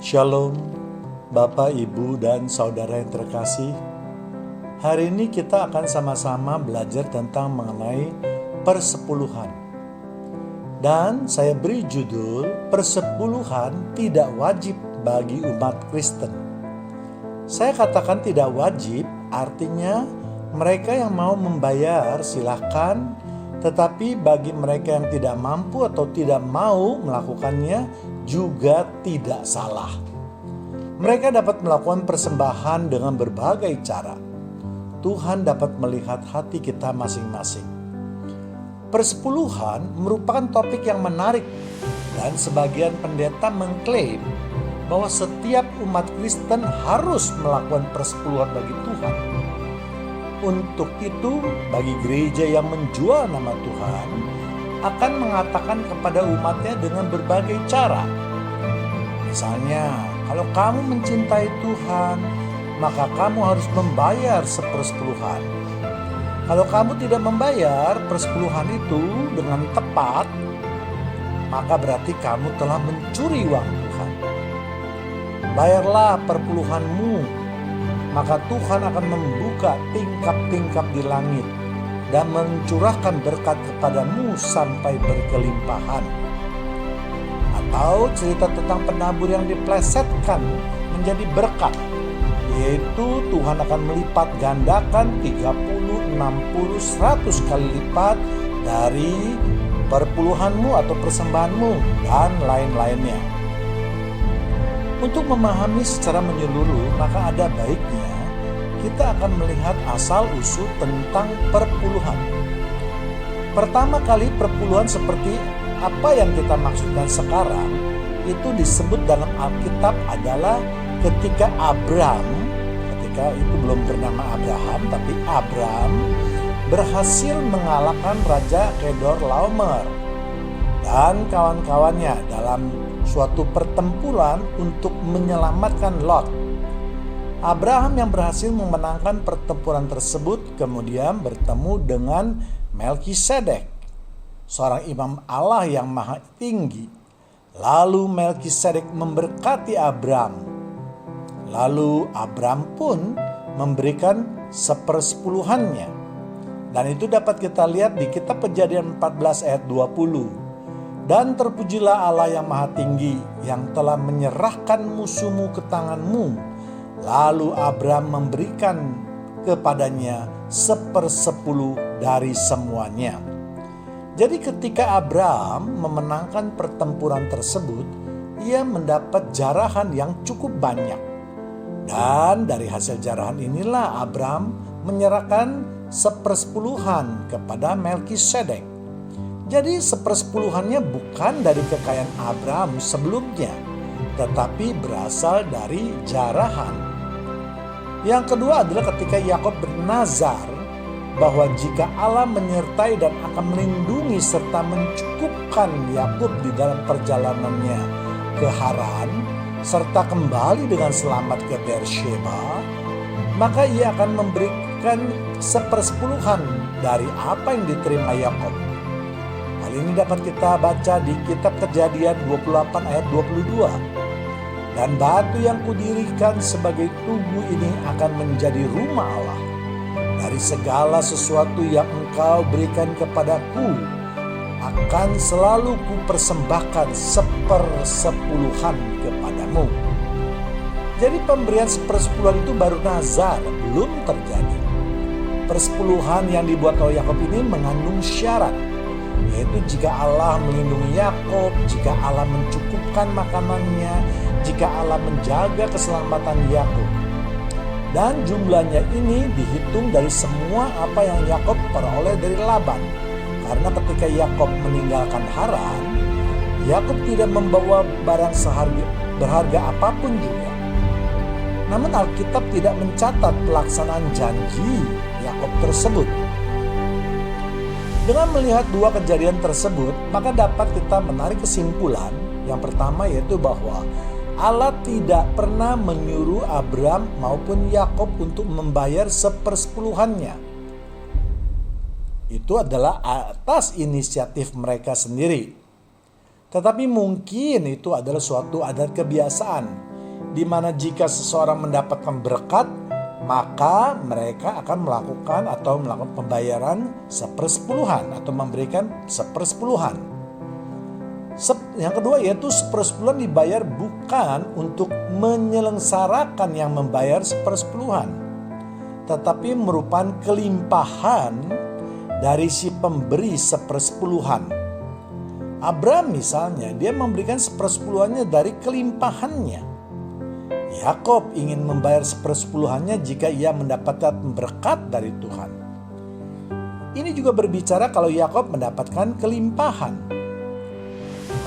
Shalom, Bapak, Ibu, dan Saudara yang terkasih. Hari ini kita akan sama-sama belajar tentang mengenai persepuluhan. Dan saya beri judul, persepuluhan tidak wajib bagi umat Kristen. Saya katakan tidak wajib, artinya mereka yang mau membayar silahkan, tetapi bagi mereka yang tidak mampu atau tidak mau melakukannya juga tidak salah. Mereka dapat melakukan persembahan dengan berbagai cara. Tuhan dapat melihat hati kita masing-masing. Persepuluhan merupakan topik yang menarik dan sebagian pendeta mengklaim bahwa setiap umat Kristen harus melakukan persepuluhan bagi Tuhan. Untuk itu, bagi gereja yang menjual nama Tuhan akan mengatakan kepada umatnya dengan berbagai cara. Misalnya, kalau kamu mencintai Tuhan, maka kamu harus membayar sepersepuluhan. Kalau kamu tidak membayar persepuluhan itu dengan tepat, maka berarti kamu telah mencuri uang Tuhan. Bayarlah perpuluhanmu, maka Tuhan akan membuka tingkap-tingkap di langit dan mencurahkan berkat kepadamu sampai berkelimpahan. Atau cerita tentang penabur yang diplesetkan menjadi berkat, yaitu Tuhan akan melipat gandakan 30, 60, 100 kali lipat dari perpuluhanmu atau persembahanmu dan lain-lainnya. Untuk memahami secara menyeluruh, maka ada baiknya kita akan melihat asal-usul tentang perpuluhan. Pertama kali perpuluhan seperti apa yang kita maksudkan sekarang itu disebut dalam Alkitab adalah ketika itu belum bernama Abraham, tapi Abram berhasil mengalahkan Raja Kedorlaomer dan kawan-kawannya dalam suatu pertempuran untuk menyelamatkan Lot. Abraham yang berhasil memenangkan pertempuran tersebut kemudian bertemu dengan Melkisedek, seorang imam Allah yang maha tinggi. Lalu Melkisedek memberkati Abram. Lalu Abram pun memberikan sepersepuluhannya. Dan itu dapat kita lihat di kitab Kejadian 14 ayat 20. Dan terpujilah Allah yang maha tinggi yang telah menyerahkan musuhmu ke tanganmu. Lalu Abram memberikan kepadanya 1/10 dari semuanya. Jadi ketika Abram memenangkan pertempuran tersebut, ia mendapat jarahan yang cukup banyak. Dan dari hasil jarahan inilah Abram menyerahkan 1/10 kepada Melkisedek. Jadi 1/10 bukan dari kekayaan Abram sebelumnya, tetapi berasal dari jarahan. Yang kedua adalah ketika Yakub bernazar bahwa jika Allah menyertai dan akan melindungi serta mencukupkan Yakub di dalam perjalanannya ke Haran, serta kembali dengan selamat ke Beersheba, maka ia akan memberikan 1/10 dari apa yang diterima Yakub. Hal ini dapat kita baca di kitab Kejadian 28 ayat 22. Dan batu yang kudirikan sebagai tugu ini akan menjadi rumah Allah. Dari segala sesuatu yang engkau berikan kepadaku, akan selalu kupersembahkan 1/10 kepadamu. Jadi pemberian 1/10 itu baru nazar, belum terjadi. Persepuluhan yang dibuat oleh Yakub ini mengandung syarat, yaitu jika Allah melindungi Yakub, jika Allah mencukupkan makanannya, jika Allah menjaga keselamatan Yakub. Dan jumlahnya ini dihitung dari semua apa yang Yakub peroleh dari Laban. Karena ketika Yakub meninggalkan Haran, Yakub tidak membawa barang berharga apapun juga. Namun Alkitab tidak mencatat pelaksanaan janji Yakub tersebut. Dengan melihat dua kejadian tersebut, maka dapat kita menarik kesimpulan. Yang pertama yaitu bahwa Allah tidak pernah menyuruh Abram maupun Yakub untuk membayar 1/10. Itu adalah atas inisiatif mereka sendiri. Tetapi mungkin itu adalah suatu adat kebiasaan di mana jika seseorang mendapatkan berkat, maka mereka akan melakukan pembayaran 1/10 atau memberikan 1/10. Yang kedua yaitu 1/10 dibayar bukan untuk menyelenggarakan yang membayar 1/10, tetapi merupakan kelimpahan dari si pemberi 1/10. Abraham misalnya, dia memberikan 1/10 dari kelimpahannya. Yakob ingin membayar 1/10 jika ia mendapatkan berkat dari Tuhan. Ini juga berbicara kalau Yakob mendapatkan kelimpahan.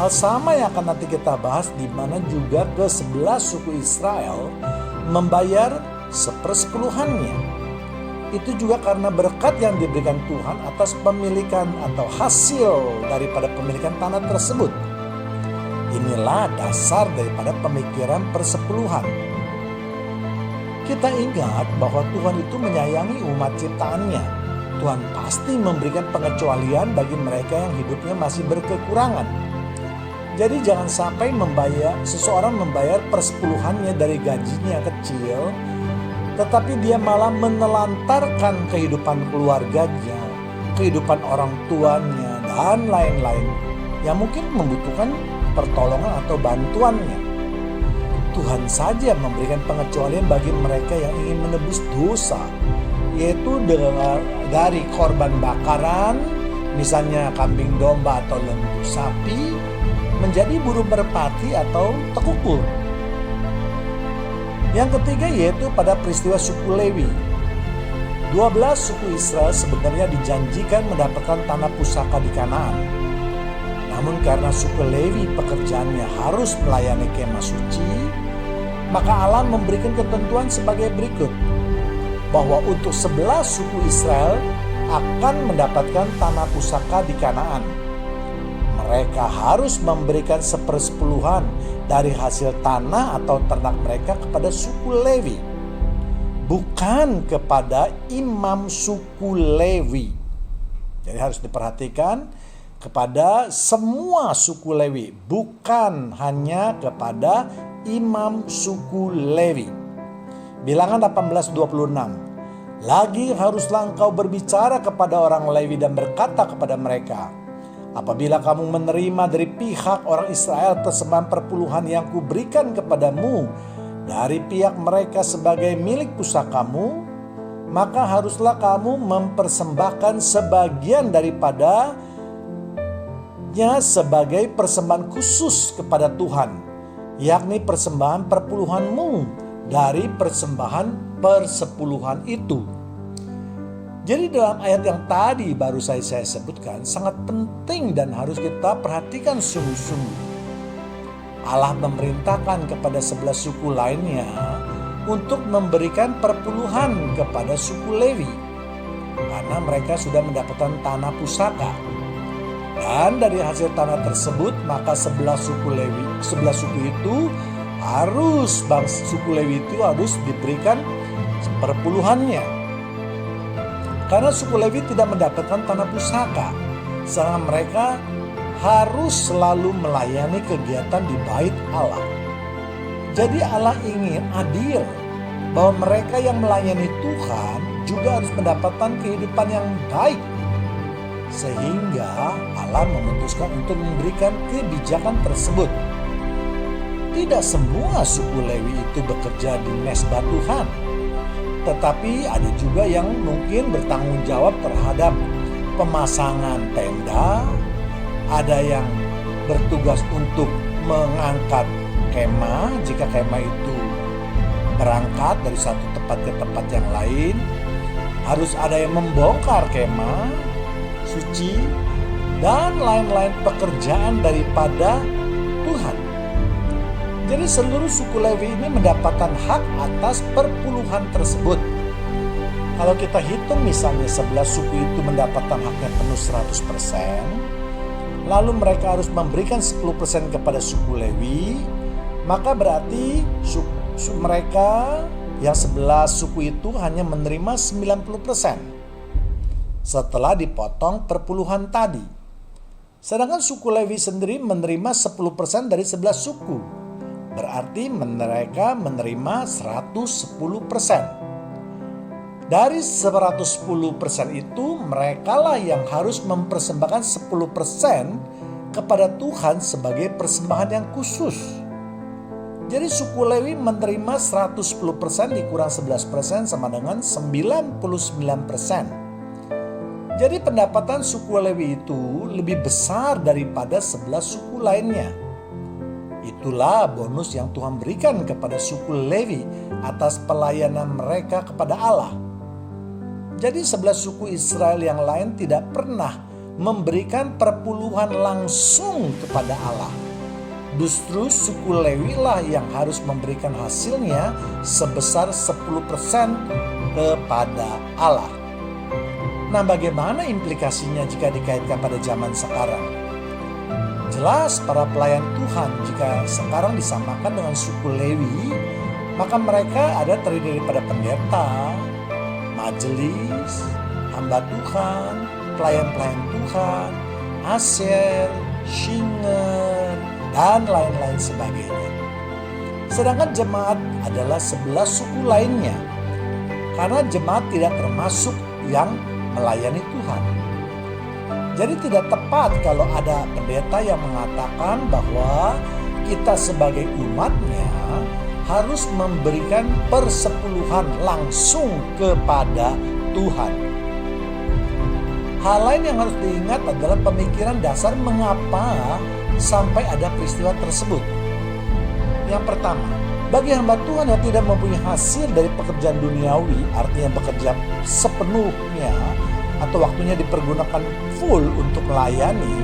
Hal sama yang akan nanti kita bahas, di mana juga ke-11 suku Israel membayar 1/10. Itu juga karena berkat yang diberikan Tuhan atas pemilikan atau hasil daripada pemilikan tanah tersebut. Inilah dasar daripada pemikiran persepuluhan. Kita ingat bahwa Tuhan itu menyayangi umat ciptaannya. Tuhan pasti memberikan pengecualian bagi mereka yang hidupnya masih berkekurangan. Jadi jangan sampai seseorang membayar 1/10 dari gajinya kecil, tetapi dia malah menelantarkan kehidupan keluarganya, kehidupan orang tuanya, dan lain-lain yang mungkin membutuhkan pertolongan atau bantuannya. Tuhan saja memberikan pengecualian bagi mereka yang ingin menebus dosa, yaitu dari korban bakaran, misalnya kambing domba atau lembu sapi, menjadi burung merpati atau tekukur. Yang ketiga yaitu pada peristiwa suku Lewi. 12 suku Israel sebenarnya dijanjikan mendapatkan tanah pusaka di Kanaan. Namun karena suku Lewi pekerjaannya harus melayani kemah suci, maka Allah memberikan ketentuan sebagai berikut, bahwa untuk 11 suku Israel akan mendapatkan tanah pusaka di Kanaan. Mereka harus memberikan 1/10 dari hasil tanah atau ternak mereka kepada suku Lewi, bukan kepada imam suku Lewi. Jadi harus diperhatikan, kepada semua suku Lewi, bukan hanya kepada imam suku Lewi. Bilangan 18:26. Lagi haruslah engkau berbicara kepada orang Lewi dan berkata kepada mereka, apabila kamu menerima dari pihak orang Israel persembahan perpuluhan yang kuberikan kepadamu dari pihak mereka sebagai milik pusakamu, maka haruslah kamu mempersembahkan sebagian daripadanya sebagai persembahan khusus kepada Tuhan, yakni persembahan perpuluhanmu dari persembahan persepuluhan itu. Jadi dalam ayat yang tadi baru saya sebutkan sangat penting dan harus kita perhatikan sungguh-sungguh. Allah memerintahkan kepada 11 suku lainnya untuk memberikan perpuluhan kepada suku Lewi, karena mereka sudah mendapatkan tanah pusaka. Dan dari hasil tanah tersebut maka 11 suku itu harus suku Lewi itu harus diberikan perpuluhannya. Karena suku Lewi tidak mendapatkan tanah pusaka, sedangkan mereka harus selalu melayani kegiatan di bait Allah. Jadi Allah ingin adil bahwa mereka yang melayani Tuhan juga harus mendapatkan kehidupan yang baik. Sehingga Allah memutuskan untuk memberikan kebijakan tersebut. Tidak semua suku Lewi itu bekerja di mesbah Tuhan, tetapi ada juga yang mungkin bertanggung jawab terhadap pemasangan tenda, ada yang bertugas untuk mengangkat kemah jika kemah itu berangkat dari satu tempat ke tempat yang lain, harus ada yang membongkar kemah suci, dan lain-lain pekerjaan daripada Tuhan. Jadi seluruh suku Lewi ini mendapatkan hak atas perpuluhan tersebut. Kalau kita hitung misalnya 11 suku itu mendapatkan haknya penuh 100%, lalu mereka harus memberikan 10% kepada suku Lewi, maka berarti mereka yang 11 suku itu hanya menerima 90%. Setelah dipotong perpuluhan tadi. Sedangkan suku Lewi sendiri menerima 10% dari 11 suku. berarti mereka menerima 110%. Dari 110% itu, merekalah yang harus mempersembahkan 10% kepada Tuhan sebagai persembahan yang khusus. Jadi suku Lewi menerima 110% dikurang 11% sama dengan 99%. Jadi pendapatan suku Lewi itu lebih besar daripada 11 suku lainnya. Itulah bonus yang Tuhan berikan kepada suku Lewi atas pelayanan mereka kepada Allah. Jadi 11 suku Israel yang lain tidak pernah memberikan perpuluhan langsung kepada Allah. Justru suku Lewi lah yang harus memberikan hasilnya sebesar 10% kepada Allah. Nah, bagaimana implikasinya jika dikaitkan pada zaman sekarang? Jelas para pelayan Tuhan jika sekarang disamakan dengan suku Lewi, maka mereka ada terdiri daripada pendeta, majelis, hamba Tuhan, pelayan-pelayan Tuhan, asir, syinger, dan lain-lain sebagainya. Sedangkan jemaat adalah 11 suku lainnya, karena jemaat tidak termasuk yang melayani Tuhan. Jadi tidak tepat kalau ada pendeta yang mengatakan bahwa kita sebagai umatnya harus memberikan persepuluhan langsung kepada Tuhan. Hal lain yang harus diingat adalah pemikiran dasar mengapa sampai ada peristiwa tersebut. Yang pertama, bagi hamba Tuhan yang tidak mempunyai hasil dari pekerjaan duniawi, artinya bekerja sepenuhnya atau waktunya dipergunakan full untuk melayani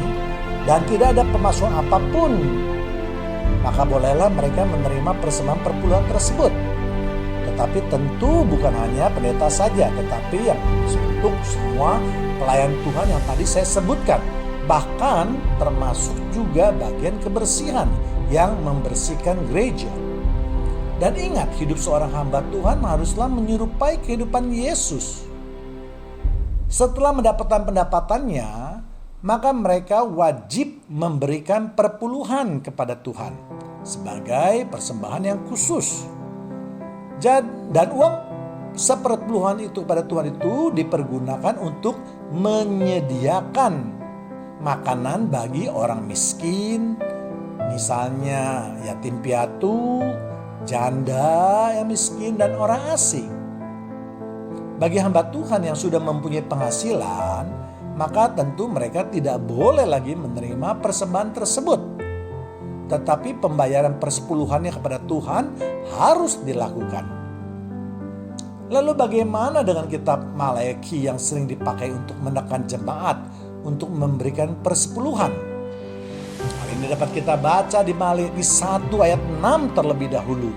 dan tidak ada pemasukan apapun, maka bolehlah mereka menerima persembahan perpuluhan tersebut. Tetapi tentu bukan hanya pendeta saja, tetapi yang untuk semua pelayan Tuhan yang tadi saya sebutkan. Bahkan termasuk juga bagian kebersihan yang membersihkan gereja. Dan ingat, hidup seorang hamba Tuhan haruslah menyerupai kehidupan Yesus. Setelah mendapatkan pendapatannya, maka mereka wajib memberikan perpuluhan kepada Tuhan sebagai persembahan yang khusus. Dan uang seperpuluhan itu kepada Tuhan itu dipergunakan untuk menyediakan makanan bagi orang miskin, misalnya yatim piatu, janda yang miskin, dan orang asing. Bagi hamba Tuhan yang sudah mempunyai penghasilan, maka tentu mereka tidak boleh lagi menerima persembahan tersebut. Tetapi pembayaran persepuluhannya kepada Tuhan harus dilakukan. Lalu bagaimana dengan kitab Maleakhi yang sering dipakai untuk menekan jemaat untuk memberikan persepuluhan? Hal ini dapat kita baca di Maleakhi 1 ayat 6 terlebih dahulu.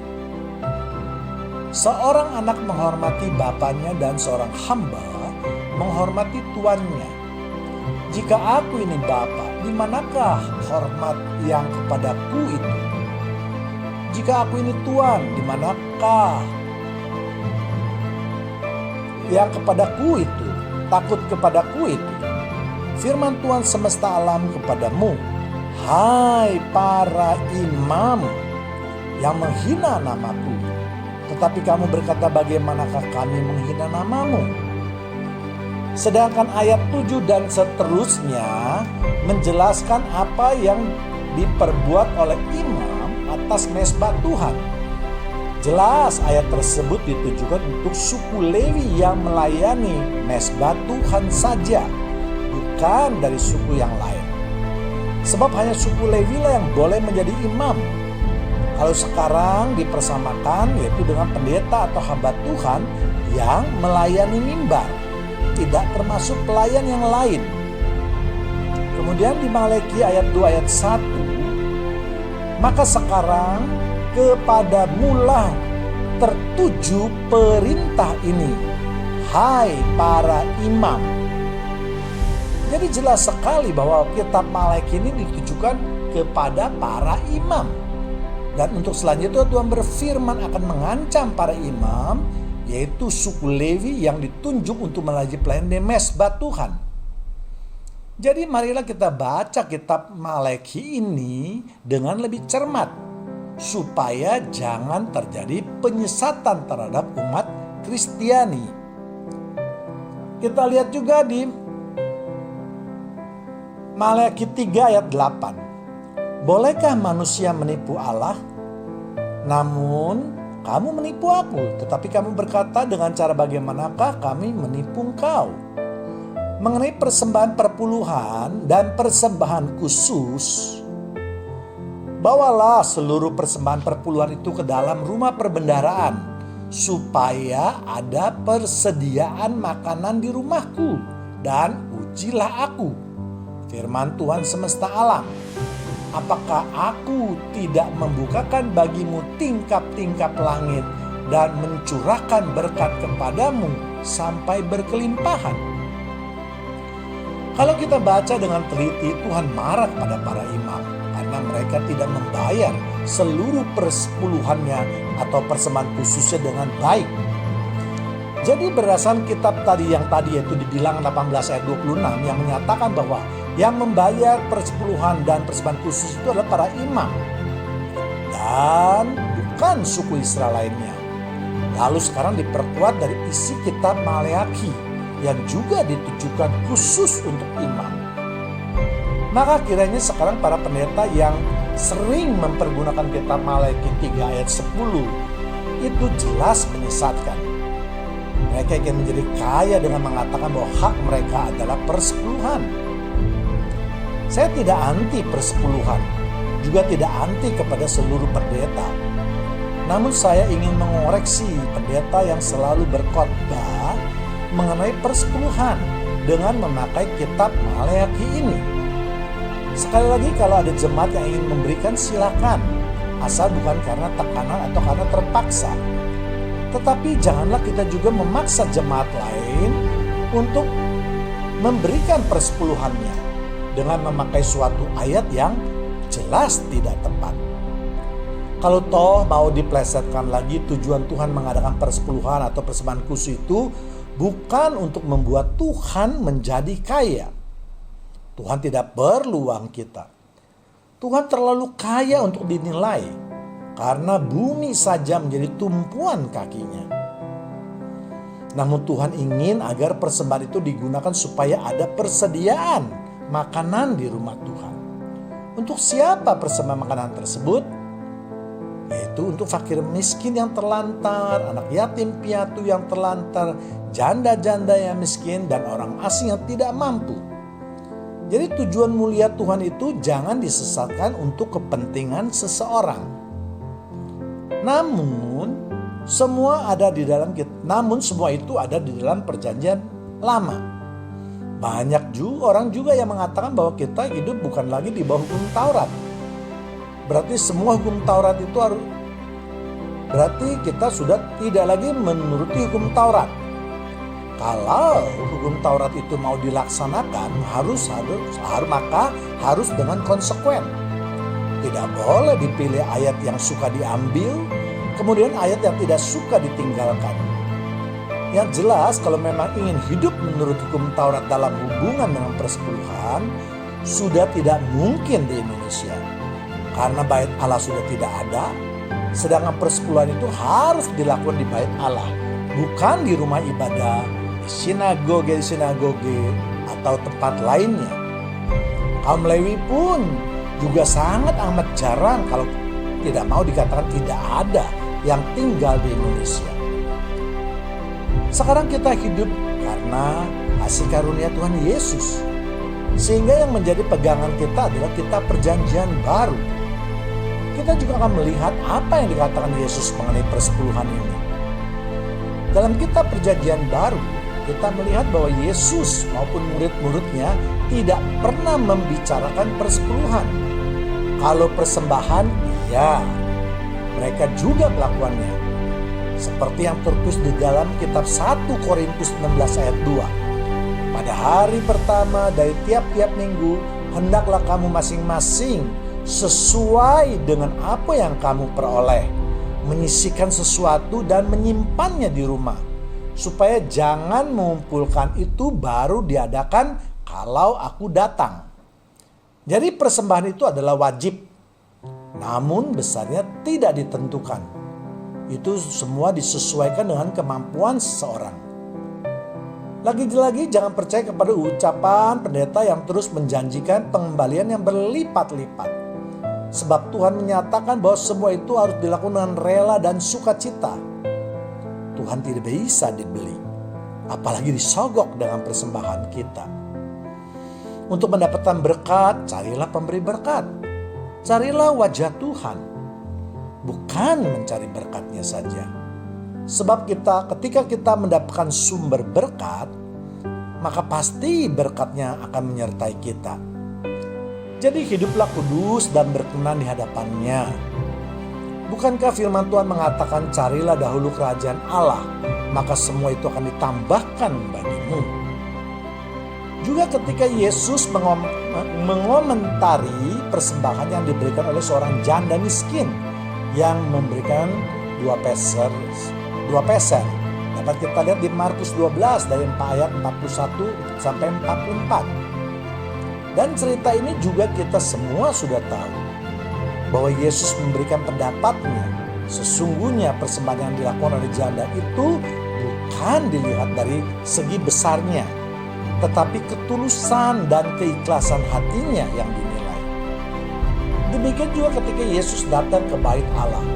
Seorang anak menghormati bapaknya dan seorang hamba menghormati tuannya. Jika aku ini bapa, di manakah hormat yang kepadaku itu? Jika aku ini tuan, di manakah yang kepadaku itu? Takut kepadaku itu? Firman Tuhan semesta alam kepadamu, hai para imam yang menghina namaku. Tetapi kamu berkata, bagaimanakah kami menghina namamu? Sedangkan ayat 7 dan seterusnya menjelaskan apa yang diperbuat oleh imam atas mezbah Tuhan. Jelas ayat tersebut ditujukan untuk suku Lewi yang melayani mezbah Tuhan saja, bukan dari suku yang lain. Sebab hanya suku Lewi lah yang boleh menjadi imam. Kalau sekarang dipersamakan yaitu dengan pendeta atau hamba Tuhan yang melayani mimbar, tidak termasuk pelayan yang lain. Kemudian di Maleakhi ayat 2 ayat 1, maka sekarang kepadamulah tertuju perintah ini, hai para imam. Jadi jelas sekali bahwa kitab Maleakhi ini ditujukan kepada para imam. Dan untuk selanjutnya Tuhan berfirman akan mengancam para imam, yaitu suku Lewi yang ditunjuk untuk melayani pelayanan di mezbah Tuhan. Jadi marilah kita baca kitab Maleakhi ini dengan lebih cermat. supaya jangan terjadi penyesatan terhadap umat Kristiani. Kita lihat juga di Maleakhi 3 ayat 8. Bolehkah manusia menipu Allah? Namun kamu menipu aku, tetapi kamu berkata, dengan cara bagaimanakah kami menipu engkau? Mengenai persembahan perpuluhan dan persembahan khusus, bawalah seluruh persembahan perpuluhan itu ke dalam rumah perbendaharaan, supaya ada persediaan makanan di rumahku, dan ujilah aku, firman Tuhan semesta alam. Apakah aku tidak membukakan bagimu tingkap-tingkap langit dan mencurahkan berkat kepadamu sampai berkelimpahan? Kalau kita baca dengan teliti, Tuhan marah pada para imam karena mereka tidak membayar seluruh persepuluhannya atau persembahan khususnya dengan baik. Jadi berdasarkan kitab yang tadi yaitu di Bilangan 18 ayat 26 yang menyatakan bahwa yang membayar persepuluhan dan persembahan khusus itu adalah para imam dan bukan suku Israel lainnya. Lalu sekarang diperkuat dari isi kitab Maleakhi yang juga ditujukan khusus untuk imam. Maka kiranya sekarang para pendeta yang sering mempergunakan kitab Maleakhi 3 ayat 10 itu jelas menyesatkan. Mereka ingin menjadi kaya dengan mengatakan bahwa hak mereka adalah persepuluhan. Saya tidak anti persepuluhan, juga tidak anti kepada seluruh pendeta. Namun saya ingin mengoreksi pendeta yang selalu berkhotbah mengenai persepuluhan dengan memakai kitab Maleakhi ini. Sekali lagi, kalau ada jemaat yang ingin memberikan, silakan, asal bukan karena tekanan atau karena terpaksa. Tetapi janganlah kita juga memaksa jemaat lain untuk memberikan persepuluhannya dengan memakai suatu ayat yang jelas tidak tepat. Kalau toh mau diplesetkan lagi, tujuan Tuhan mengadakan persepuluhan atau persembahan khusus itu bukan untuk membuat Tuhan menjadi kaya. Tuhan tidak perlu uang kita. Tuhan terlalu kaya untuk dinilai, karena bumi saja menjadi tumpuan kakinya. Namun Tuhan ingin agar persembahan itu digunakan supaya ada persediaan makanan di rumah Tuhan. Untuk siapa persembahan makanan tersebut? Yaitu untuk fakir miskin yang terlantar, anak yatim piatu yang terlantar, janda-janda yang miskin, dan orang asing yang tidak mampu. Jadi tujuan mulia Tuhan itu jangan disesatkan untuk kepentingan seseorang. Namun semua itu ada di dalam perjanjian lama. Banyak orang juga yang mengatakan bahwa kita hidup bukan lagi di bawah hukum Taurat. Berarti semua hukum Taurat itu berarti kita sudah tidak lagi menuruti hukum Taurat. Kalau hukum Taurat itu mau dilaksanakan maka harus dengan konsekuen. Tidak boleh dipilih ayat yang suka diambil, kemudian ayat yang tidak suka ditinggalkan. Yang jelas, kalau memang ingin hidup menurut hukum Taurat dalam hubungan dengan persepuluhan, sudah tidak mungkin di Indonesia. Karena bait Allah sudah tidak ada, sedangkan persepuluhan itu harus dilakukan di bait Allah, bukan di rumah ibadah, di sinagoge atau tempat lainnya. Kaum Lewi pun juga sangat amat jarang, kalau tidak mau dikatakan tidak ada yang tinggal di Indonesia. Sekarang kita hidup karena kasih karunia Tuhan Yesus. Sehingga yang menjadi pegangan kita adalah kitab perjanjian baru. Kita juga akan melihat apa yang dikatakan Yesus mengenai persepuluhan ini. Dalam kitab perjanjian baru, kita melihat bahwa Yesus maupun murid-muridnya tidak pernah membicarakan persepuluhan. Kalau persembahan, iya, mereka juga melakukannya. Seperti yang tertulis di dalam kitab 1 Korintus 16 ayat 2. Pada hari pertama dari tiap-tiap minggu, hendaklah kamu masing-masing sesuai dengan apa yang kamu peroleh, menyisihkan sesuatu dan menyimpannya di rumah, supaya jangan mengumpulkan itu baru diadakan kalau aku datang. Jadi persembahan itu adalah wajib. namun besarnya tidak ditentukan. Itu semua disesuaikan dengan kemampuan seseorang. Lagi-lagi jangan percaya kepada ucapan pendeta yang terus menjanjikan pengembalian yang berlipat-lipat. Sebab Tuhan menyatakan bahwa semua itu harus dilakukan dengan rela dan sukacita. Tuhan tidak bisa dibeli, apalagi disogok dengan persembahan kita. Untuk mendapatkan berkat, carilah pemberi berkat. Carilah wajah Tuhan, bukan mencari berkatnya saja. Sebab ketika kita mendapatkan sumber berkat, maka pasti berkatnya akan menyertai kita. Jadi hiduplah kudus dan berkenan di hadapannya. Bukankah firman Tuhan mengatakan carilah dahulu kerajaan Allah, maka semua itu akan ditambahkan bagimu. Juga ketika Yesus mengomentari persembahan yang diberikan oleh seorang janda miskin yang memberikan 2 peser. Dapat kita lihat di Markus 12 dari ayat 41 sampai 44. Dan cerita ini juga kita semua sudah tahu bahwa Yesus memberikan pendapatnya. Sesungguhnya persembahan yang dilakukan oleh janda itu bukan dilihat dari segi besarnya, tetapi ketulusan dan keikhlasan hatinya yang dinilai. Demikian juga ketika Yesus datang ke bait Allah.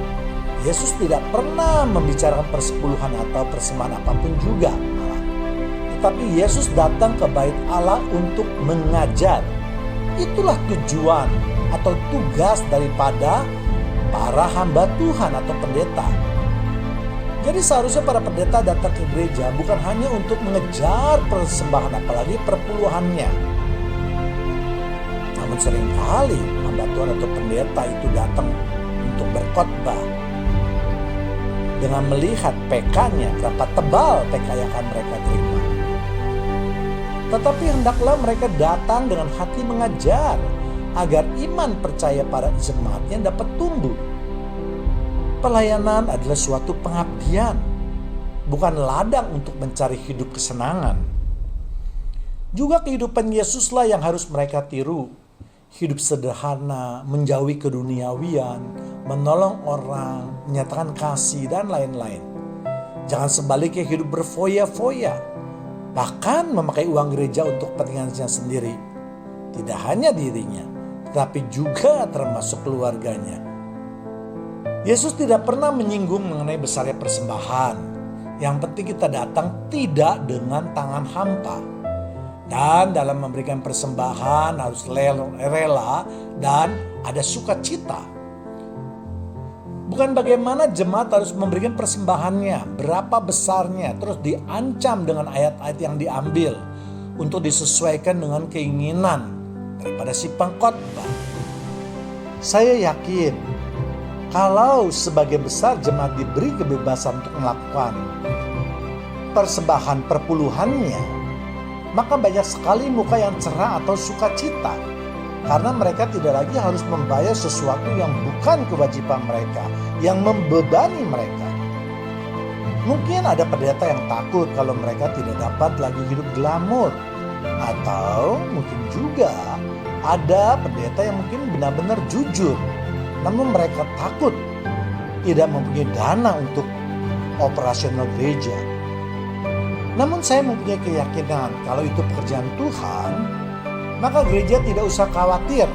Yesus tidak pernah membicarakan persepuluhan atau persembahan apapun juga malah. Tetapi Yesus datang ke bait Allah untuk mengajar. Itulah tujuan atau tugas daripada para hamba Tuhan atau pendeta. Jadi seharusnya para pendeta datang ke gereja bukan hanya untuk mengejar persembahan apalagi perpuluhannya. Namun seringkali hamba Tuhan atau pendeta itu datang untuk berkhotbah dengan melihat PK-nya, berapa tebal PK yang akan mereka terima. Tetapi hendaklah mereka datang dengan hati mengajar agar iman percaya para jemaatnya dapat tumbuh. Pelayanan adalah suatu pengabdian, bukan ladang untuk mencari hidup kesenangan. Juga kehidupan Yesuslah yang harus mereka tiru. Hidup sederhana, menjauhi keduniawian, menolong orang, menyatakan kasih, dan lain-lain. Jangan sebaliknya hidup berfoya-foya, bahkan memakai uang gereja untuk kepentingannya sendiri. Tidak hanya dirinya, tetapi juga termasuk keluarganya. Yesus tidak pernah menyinggung mengenai besarnya persembahan. Yang penting kita datang tidak dengan tangan hampa. Dan dalam memberikan persembahan harus rela dan ada sukacita. Bukan bagaimana jemaat harus memberikan persembahannya, berapa besarnya, terus diancam dengan ayat-ayat yang diambil untuk disesuaikan dengan keinginan daripada si pengkhotbah. Saya yakin kalau sebagian besar jemaat diberi kebebasan untuk melakukan persembahan perpuluhannya, maka banyak sekali muka yang cerah atau sukacita. Karena mereka tidak lagi harus membayar sesuatu yang bukan kewajiban mereka, yang membebani mereka. Mungkin ada pendeta yang takut kalau mereka tidak dapat lagi hidup glamor. Atau mungkin juga ada pendeta yang mungkin benar-benar jujur, namun mereka takut tidak mempunyai dana untuk operasional gereja. Namun saya mempunyai keyakinan kalau itu pekerjaan Tuhan, maka gereja tidak usah khawatir.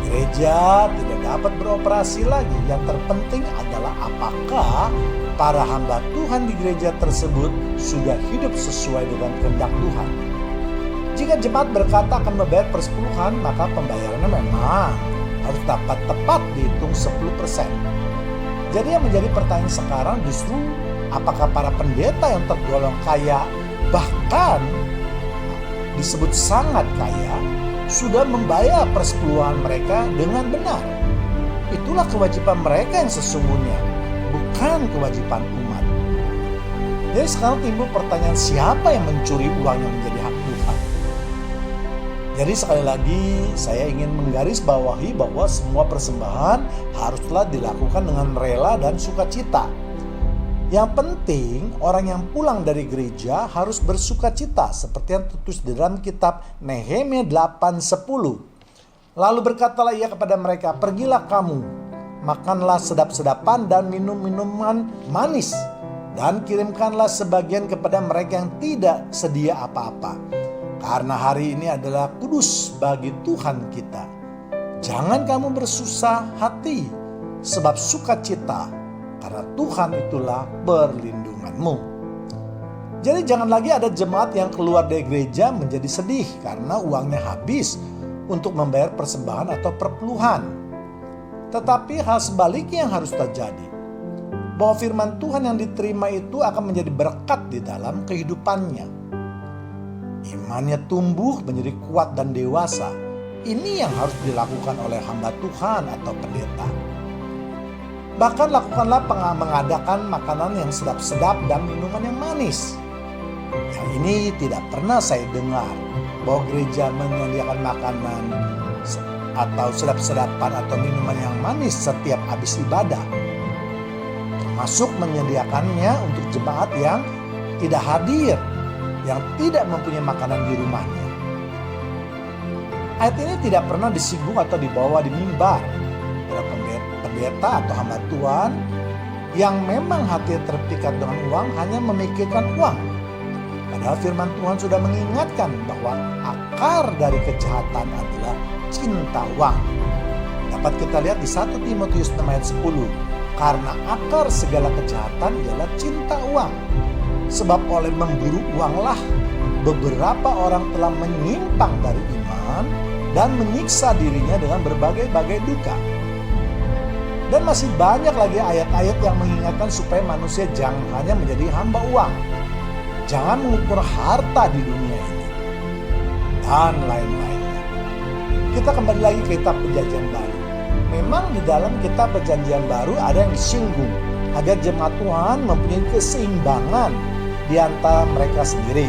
Gereja tidak dapat beroperasi lagi. Yang terpenting adalah apakah para hamba Tuhan di gereja tersebut sudah hidup sesuai dengan kehendak Tuhan. Jika jemaat berkata akan membayar persepuluhan, maka pembayarannya memang harus dapat tepat dihitung 10%. Jadi yang menjadi pertanyaan sekarang justru apakah para pendeta yang tergolong kaya, bahkan disebut sangat kaya, sudah membayar persepuluhan mereka dengan benar? Itulah kewajiban mereka yang sesungguhnya, bukan kewajiban umat. Jadi sekarang timbul pertanyaan, siapa yang mencuri uang yang menjadi hak Tuhan? Jadi sekali lagi saya ingin menggarisbawahi bahwa semua persembahan haruslah dilakukan dengan rela dan sukacita. Yang penting orang yang pulang dari gereja harus bersukacita seperti yang tertulis di dalam kitab Nehemia 8:10. Lalu berkatalah ia kepada mereka, "Pergilah kamu, makanlah sedap-sedapan dan minum minuman manis, dan kirimkanlah sebagian kepada mereka yang tidak sedia apa-apa. Karena hari ini adalah kudus bagi Tuhan kita. Jangan kamu bersusah hati, sebab sukacita, karena Tuhan itulah perlindunganmu." Jadi jangan lagi ada jemaat yang keluar dari gereja menjadi sedih karena uangnya habis untuk membayar persembahan atau perpuluhan. Tetapi hal sebaliknya yang harus terjadi, bahwa firman Tuhan yang diterima itu akan menjadi berkat di dalam kehidupannya. Imannya tumbuh menjadi kuat dan dewasa. Ini yang harus dilakukan oleh hamba Tuhan atau pendeta. Bahkan lakukanlah mengadakan makanan yang sedap-sedap dan minuman yang manis. Yang ini tidak pernah saya dengar bahwa gereja menyediakan makanan atau sedap-sedapan atau minuman yang manis setiap habis ibadah. Termasuk menyediakannya untuk jemaat yang tidak hadir, yang tidak mempunyai makanan di rumahnya. Ayat ini tidak pernah disinggung atau dibawa di mimbar oleh pendeta atau hamba Tuhan yang memang hati terpikat dengan uang, hanya memikirkan uang. Padahal firman Tuhan sudah mengingatkan bahwa akar dari kejahatan adalah cinta uang. Dapat kita lihat di 1 Timotius 6 ayat 10. Karena akar segala kejahatan ialah cinta uang. Sebab oleh memburu uanglah beberapa orang telah menyimpang dari iman dan menyiksa dirinya dengan berbagai-bagai duka. Dan masih banyak lagi ayat-ayat yang mengingatkan supaya manusia jangan hanya menjadi hamba uang. Jangan mengukur harta di dunia ini. Dan lain-lainnya. Kita kembali lagi ke kitab Perjanjian Baru. Memang di dalam kitab Perjanjian Baru ada yang disinggung agar jemaat Tuhan mempunyai keseimbangan di antara mereka sendiri.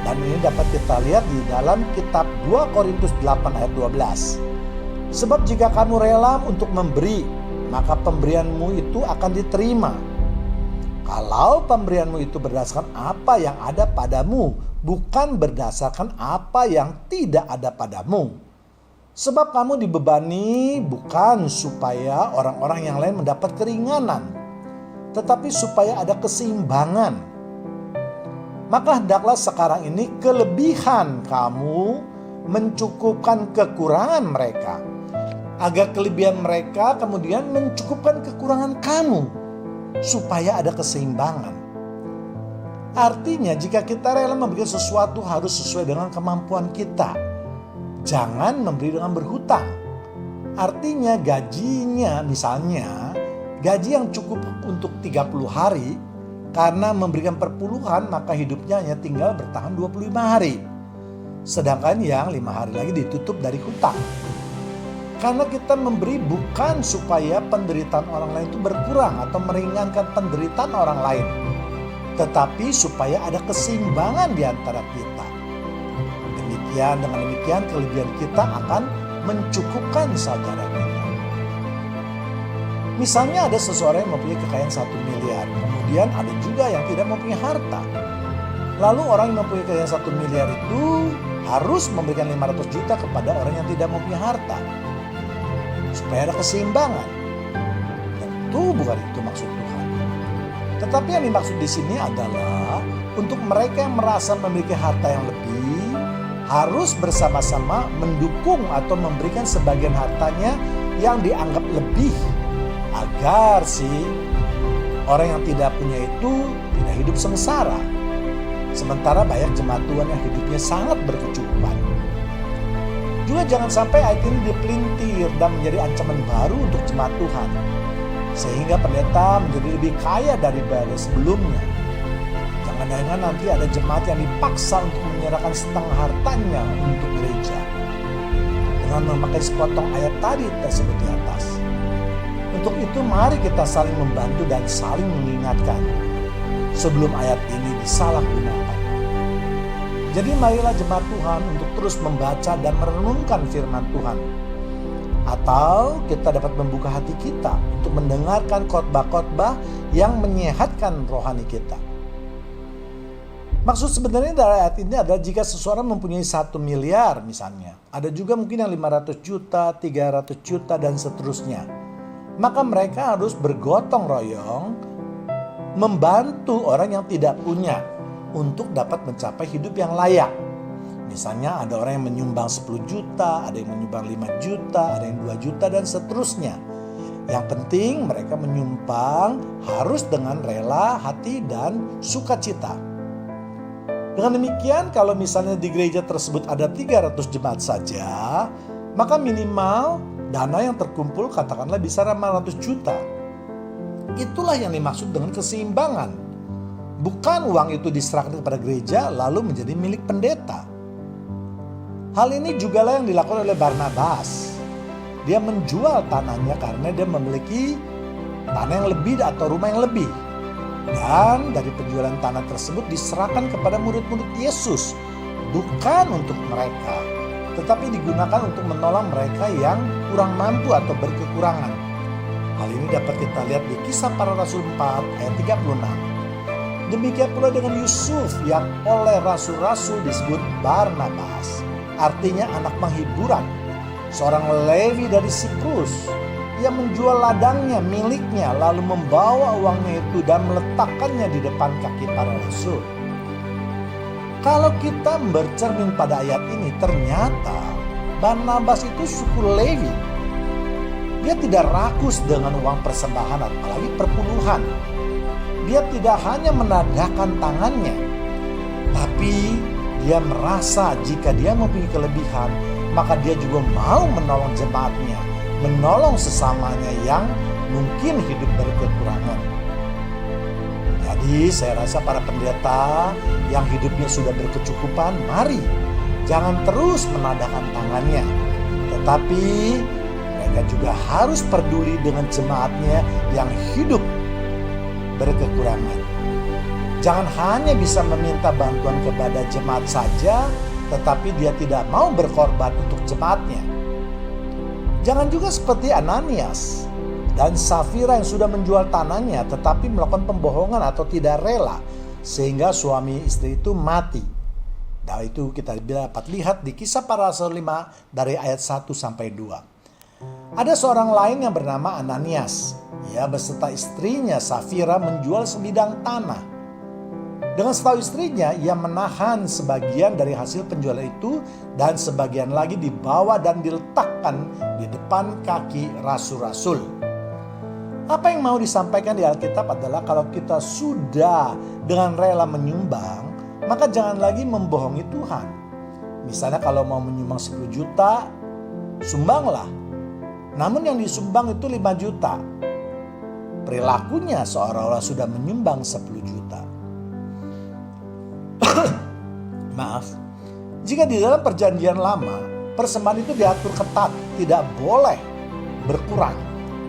Dan ini dapat kita lihat di dalam kitab 2 Korintus 8 ayat 12. Sebab jika kamu rela untuk memberi, maka pemberianmu itu akan diterima. Kalau pemberianmu itu berdasarkan apa yang ada padamu, bukan berdasarkan apa yang tidak ada padamu. Sebab kamu dibebani bukan supaya orang-orang yang lain mendapat keringanan, tetapi supaya ada keseimbangan. Maka hendaklah sekarang ini kelebihan kamu mencukupkan kekurangan mereka, agar kelebihan mereka kemudian mencukupkan kekurangan kamu, supaya ada keseimbangan. Artinya jika kita rela memberikan sesuatu harus sesuai dengan kemampuan kita. Jangan memberi dengan berhutang. Artinya gajinya, misalnya gaji yang cukup untuk 30 hari, karena memberikan perpuluhan maka hidupnya hanya tinggal bertahan 25 hari. Sedangkan yang 5 hari lagi ditutup dari hutang. Karena kita memberi bukan supaya penderitaan orang lain itu berkurang atau meringankan penderitaan orang lain, tetapi supaya ada keseimbangan di antara kita. Dengan demikian kelebihan kita akan mencukupkan saudara kita. Misalnya ada seseorang yang mempunyai kekayaan 1 miliar, kemudian ada juga yang tidak mempunyai harta. Lalu orang yang mempunyai kekayaan 1 miliar itu harus memberikan 500 juta kepada orang yang tidak mempunyai harta, supaya ada keseimbangan. Tentu bukan itu maksud Tuhan. Tetapi yang dimaksud di sini adalah untuk mereka yang merasa memiliki harta yang lebih, harus bersama-sama mendukung atau memberikan sebagian hartanya yang dianggap lebih, agar si orang yang tidak punya itu tidak hidup sengsara. Sementara banyak jemaat Tuhan yang hidupnya sangat berkecukupan. Juga jangan sampai ayat ini dipelintir dan menjadi ancaman baru untuk jemaat Tuhan, sehingga pendeta menjadi lebih kaya daripada sebelumnya. Jangan-jangan nanti ada jemaat yang dipaksa untuk menyerahkan setengah hartanya untuk gereja dengan memakai sepotong ayat tadi tersebut di atas. Untuk itu mari kita saling membantu dan saling mengingatkan sebelum ayat ini disalahgunakan. Jadi marilah jemaat Tuhan untuk terus membaca dan merenungkan firman Tuhan. Atau kita dapat membuka hati kita untuk mendengarkan khotbah-khotbah yang menyehatkan rohani kita. Maksud sebenarnya dari ayat ini adalah jika seseorang mempunyai 1 miliar misalnya. Ada juga mungkin yang 500 juta, 300 juta dan seterusnya. Maka mereka harus bergotong royong membantu orang yang tidak punya untuk dapat mencapai hidup yang layak. Misalnya ada orang yang menyumbang 10 juta, ada yang menyumbang 5 juta, ada yang 2 juta dan seterusnya. Yang penting mereka menyumbang harus dengan rela hati dan sukacita. Dengan demikian kalau misalnya di gereja tersebut ada 300 jemaat saja, maka minimal dana yang terkumpul katakanlah bisa 500 juta. Itulah yang dimaksud dengan keseimbangan. Bukan uang itu diserahkan kepada gereja lalu menjadi milik pendeta. Hal ini jugalah yang dilakukan oleh Barnabas. Dia menjual tanahnya karena dia memiliki tanah yang lebih atau rumah yang lebih. Dan dari penjualan tanah tersebut diserahkan kepada murid-murid Yesus. Bukan untuk mereka, tetapi digunakan untuk menolong mereka yang kurang mampu atau berkekurangan. Hal ini dapat kita lihat di Kisah Para Rasul 4 ayat 36. Demikian pula dengan Yusuf yang oleh rasul-rasul disebut Barnabas. Artinya anak penghiburan. Seorang Lewi dari Siprus yang menjual ladangnya miliknya lalu membawa uangnya itu dan meletakkannya di depan kaki para rasul. Kalau kita bercermin pada ayat ini, ternyata Barnabas itu suku Lewi. Dia tidak rakus dengan uang persembahan apalagi perpuluhan. Dia tidak hanya menadahkan tangannya, tapi dia merasa jika dia mempunyai kelebihan, maka dia juga mau menolong jemaatnya, menolong sesamanya yang mungkin hidup berkekurangan. Jadi saya rasa para pendeta yang hidupnya sudah berkecukupan, mari jangan terus menadahkan tangannya, tetapi mereka juga harus peduli dengan jemaatnya yang hidup berkekurangan. Jangan hanya bisa meminta bantuan kepada jemaat saja, tetapi dia tidak mau berkorban untuk jemaatnya. Jangan juga seperti Ananias dan Safira yang sudah menjual tanahnya tetapi melakukan pembohongan atau tidak rela sehingga suami istri itu mati. Dan itu kita dapat lihat di Kisah Para Rasul 5 dari ayat 1 sampai 2. Ada seorang lain yang bernama Ananias. Ia beserta istrinya Safira menjual sebidang tanah. Dengan setahu istrinya, ia menahan sebagian dari hasil penjualan itu dan sebagian lagi dibawa dan diletakkan di depan kaki rasul-rasul. Apa yang mau disampaikan di Alkitab adalah kalau kita sudah dengan rela menyumbang, maka jangan lagi membohongi Tuhan. Misalnya kalau mau menyumbang 10 juta, sumbanglah. Namun yang disumbang itu 5 juta. Perilakunya seolah-olah sudah menyumbang 10 juta. Maaf, jika di dalam perjanjian lama, persembahan itu diatur ketat, tidak boleh berkurang.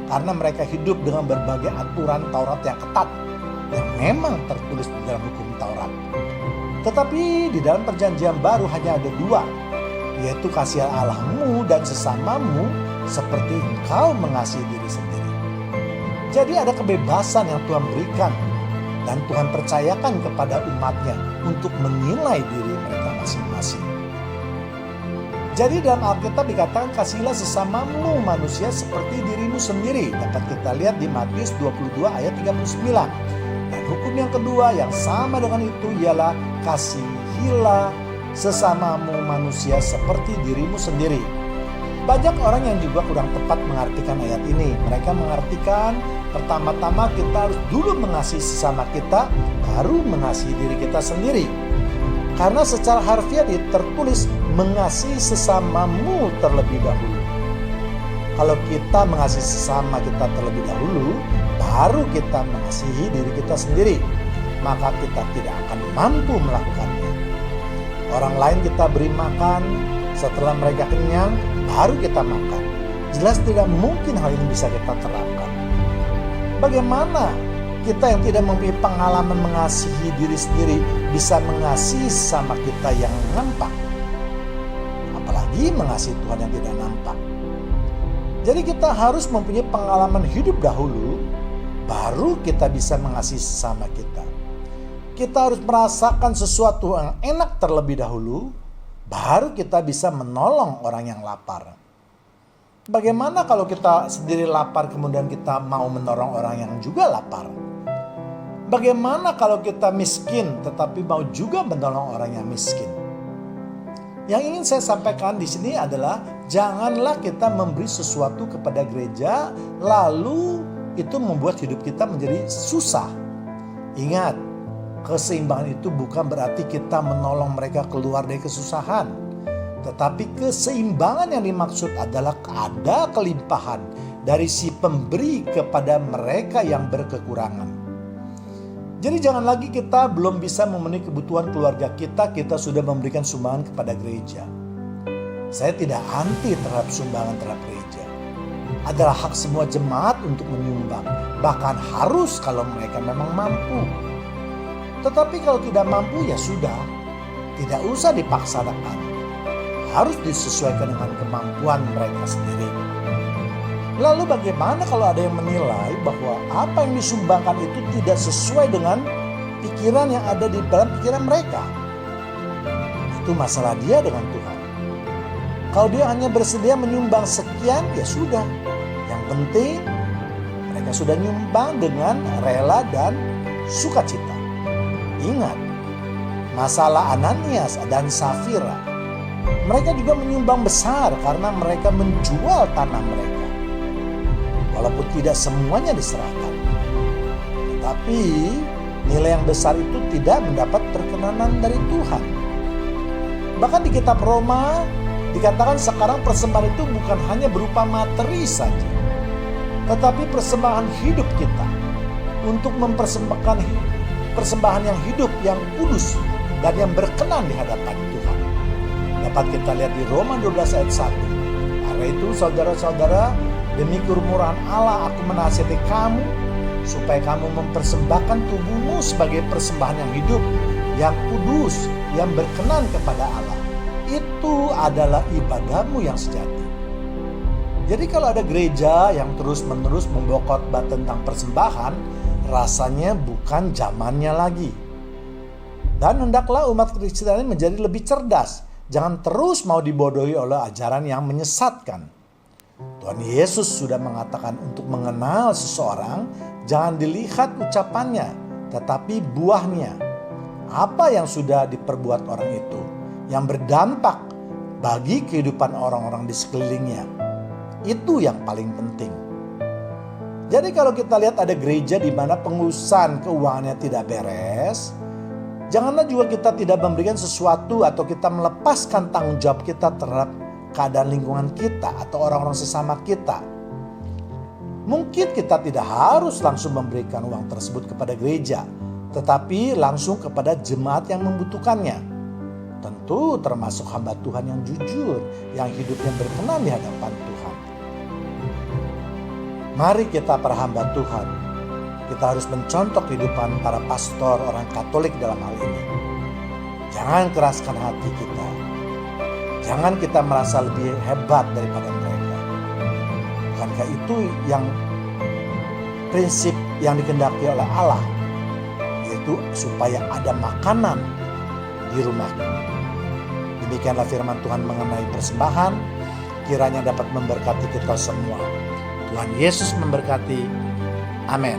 Karena mereka hidup dengan berbagai aturan Taurat yang ketat, yang memang tertulis di dalam hukum Taurat. Tetapi di dalam perjanjian baru hanya ada 2, yaitu kasihan Allahmu dan sesamamu seperti engkau mengasihi diri sendiri. Jadi ada kebebasan yang Tuhan berikan dan Tuhan percayakan kepada umatnya untuk menilai diri mereka masing-masing. Jadi dalam Alkitab dikatakan kasihilah sesamamu manusia seperti dirimu sendiri. Dapat kita lihat di Matius 22 ayat 39. Dan hukum yang kedua yang sama dengan itu ialah kasihilah sesamamu manusia seperti dirimu sendiri. Banyak orang yang juga kurang tepat mengartikan ayat ini. Mereka mengartikan pertama-tama kita harus dulu mengasihi sesama kita, baru mengasihi diri kita sendiri. Karena secara harfiah tertulis mengasihi sesamamu terlebih dahulu. Kalau kita mengasihi sesama kita terlebih dahulu, baru kita mengasihi diri kita sendiri, maka kita tidak akan mampu melakukannya. Orang lain kita beri makan, setelah mereka kenyang, baru kita makan. Jelas tidak mungkin hal ini bisa kita terapkan. Bagaimana kita yang tidak mempunyai pengalaman mengasihi diri sendiri bisa mengasihi sama kita yang nampak? Apalagi mengasihi Tuhan yang tidak nampak. Jadi kita harus mempunyai pengalaman hidup dahulu, baru kita bisa mengasihi sesama kita. Kita harus merasakan sesuatu yang enak terlebih dahulu, baru kita bisa menolong orang yang lapar. Bagaimana kalau kita sendiri lapar kemudian kita mau menolong orang yang juga lapar? Bagaimana kalau kita miskin tetapi mau juga menolong orang yang miskin? Yang ingin saya sampaikan di sini adalah janganlah kita memberi sesuatu kepada gereja lalu itu membuat hidup kita menjadi susah. Ingat, keseimbangan itu bukan berarti kita menolong mereka keluar dari kesusahan. Tetapi keseimbangan yang dimaksud adalah ada kelimpahan dari si pemberi kepada mereka yang berkekurangan. Jadi jangan lagi kita belum bisa memenuhi kebutuhan keluarga kita sudah memberikan sumbangan kepada gereja. Saya tidak anti terhadap sumbangan terhadap gereja. Adalah hak semua jemaat untuk menyumbang. Bahkan harus kalau mereka memang mampu. Tetapi kalau tidak mampu ya sudah. Tidak usah dipaksakan. Harus disesuaikan dengan kemampuan mereka sendiri. Lalu bagaimana kalau ada yang menilai bahwa apa yang disumbangkan itu tidak sesuai dengan pikiran yang ada di dalam pikiran mereka? Itu masalah dia dengan Tuhan. Kalau dia hanya bersedia menyumbang sekian, ya sudah. Yang penting mereka sudah nyumbang dengan rela dan sukacita. Ingat, masalah Ananias dan Safira. Mereka juga menyumbang besar karena mereka menjual tanah mereka. Walaupun tidak semuanya diserahkan. Tetapi nilai yang besar itu tidak mendapat perkenanan dari Tuhan. Bahkan di kitab Roma dikatakan sekarang persembahan itu bukan hanya berupa materi saja. Tetapi persembahan hidup kita. Untuk mempersembahkan persembahan yang hidup, yang kudus dan yang berkenan di hadapan Tuhan. Dapat kita lihat di Roma 12 ayat 1. Karena itu saudara-saudara, demi kemurahan Allah aku menasihati kamu supaya kamu mempersembahkan tubuhmu sebagai persembahan yang hidup, yang kudus, yang berkenan kepada Allah. Itu adalah ibadahmu yang sejati. Jadi kalau ada gereja yang terus-menerus membawa khotbah tentang persembahan, rasanya bukan zamannya lagi. Dan hendaklah umat Kristen ini menjadi lebih cerdas. Jangan terus mau dibodohi oleh ajaran yang menyesatkan. Tuhan Yesus sudah mengatakan untuk mengenal seseorang, jangan dilihat ucapannya, tetapi buahnya. Apa yang sudah diperbuat orang itu, yang berdampak bagi kehidupan orang-orang di sekelilingnya. Itu yang paling penting. Jadi kalau kita lihat ada gereja di mana pengurusan keuangannya tidak beres, janganlah juga kita tidak memberikan sesuatu atau kita melepaskan tanggung jawab kita terhadap keadaan lingkungan kita atau orang-orang sesama kita. Mungkin kita tidak harus langsung memberikan uang tersebut kepada gereja, tetapi langsung kepada jemaat yang membutuhkannya. Tentu termasuk hamba Tuhan yang jujur, yang hidupnya berkenan di hadapan Tuhan. Mari kita para hamba Tuhan, kita harus mencontoh kehidupan para pastor orang Katolik dalam hal ini. Jangan keraskan hati kita. Jangan kita merasa lebih hebat daripada mereka. Bukankah itu yang prinsip yang dikehendaki oleh Allah, yaitu supaya ada makanan di rumahku. Demikianlah firman Tuhan mengenai persembahan, kiranya dapat memberkati kita semua. Tuhan Yesus memberkati. Amin.